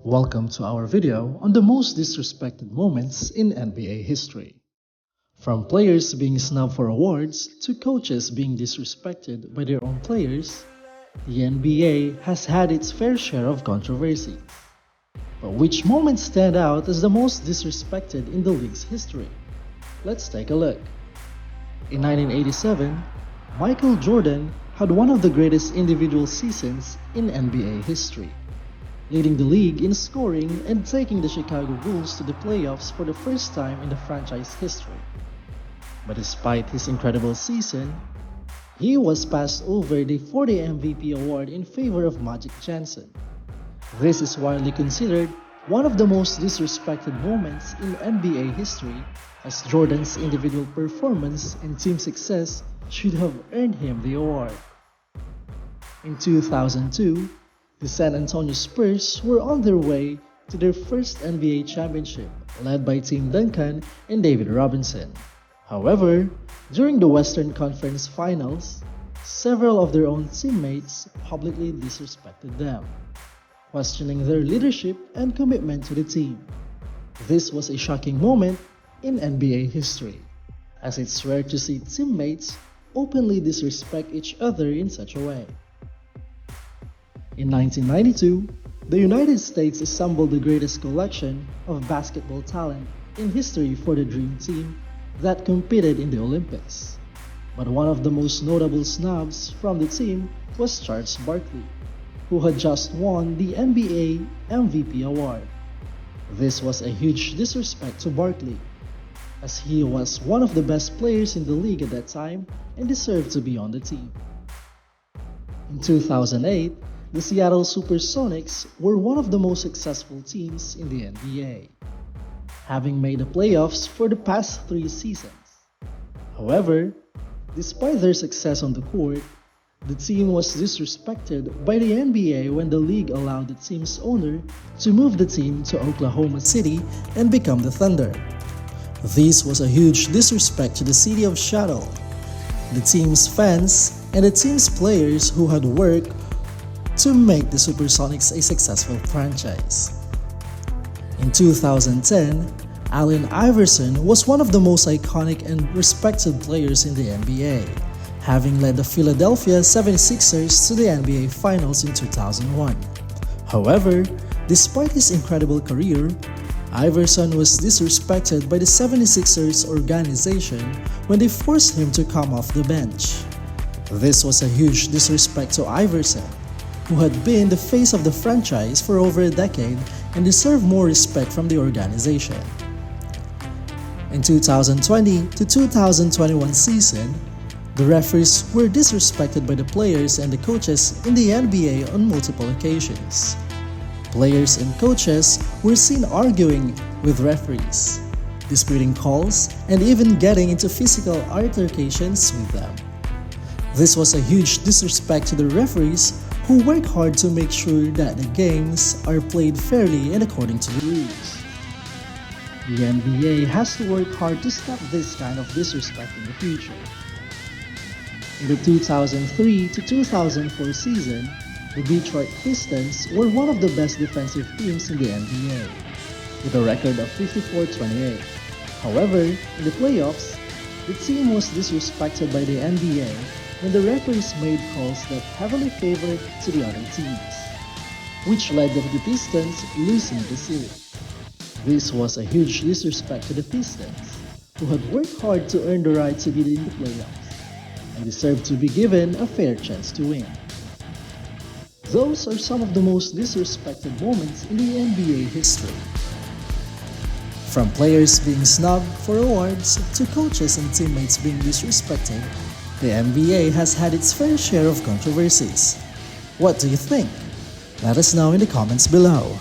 Welcome to our video on the most disrespected moments in NBA history. From players being snubbed for awards to coaches being disrespected by their own players, the NBA has had its fair share of controversy. But which moments stand out as the most disrespected in the league's history? Let's take a look. In 1987, Michael Jordan had one of the greatest individual seasons in NBA history, leading the league in scoring and taking the Chicago Bulls to the playoffs for the first time in the franchise history. But despite his incredible season, he was passed over the 40 MVP award in favor of Magic Johnson. This is widely considered one of the most disrespected moments in NBA history, as Jordan's individual performance and team success should have earned him the award. In 2002, the San Antonio Spurs were on their way to their first NBA championship, led by Tim Duncan and David Robinson. However, during the Western Conference Finals, several of their own teammates publicly disrespected them, questioning their leadership and commitment to the team. This was a shocking moment in NBA history, as it's rare to see teammates openly disrespect each other in such a way. In 1992, the United States assembled the greatest collection of basketball talent in history for the Dream Team that competed in the Olympics. But one of the most notable snubs from the team was Charles Barkley, who had just won the NBA MVP award. This was a huge disrespect to Barkley, as he was one of the best players in the league at that time and deserved to be on the team. In 2008, the Seattle Supersonics were one of the most successful teams in the NBA, having made the playoffs for the past 3 seasons. However, despite their success on the court, the team was disrespected by the NBA when the league allowed the team's owner to move the team to Oklahoma City and become the Thunder. This was a huge disrespect to the city of Seattle, the team's fans, and the team's players who had worked to make the Supersonics a successful franchise. In 2010, Allen Iverson was one of the most iconic and respected players in the NBA, having led the Philadelphia 76ers to the NBA Finals in 2001. However, despite his incredible career, Iverson was disrespected by the 76ers organization when they forced him to come off the bench. This was a huge disrespect to Iverson, who had been the face of the franchise for over a decade and deserved more respect from the organization. In 2020 to 2021 season, the referees were disrespected by the players and the coaches in the NBA on multiple occasions. Players and coaches were seen arguing with referees, disputing calls, and even getting into physical altercations with them. This was a huge disrespect to the referees, who work hard to make sure that the games are played fairly and according to the rules. The NBA has to work hard to stop this kind of disrespect in the future. In the 2003 to 2004 season, the Detroit Pistons were one of the best defensive teams in the NBA, with a record of 54-28. However, in the playoffs, the team was disrespected by the NBA when the referees made calls that heavily favored to the other teams, which led to the Pistons losing the series. This was a huge disrespect to the Pistons, who had worked hard to earn the right to be in the playoffs, and deserved to be given a fair chance to win. Those are some of the most disrespected moments in the NBA history. From players being snubbed for awards to coaches and teammates being disrespected, the NBA has had its fair share of controversies. What do you think? Let us know in the comments below.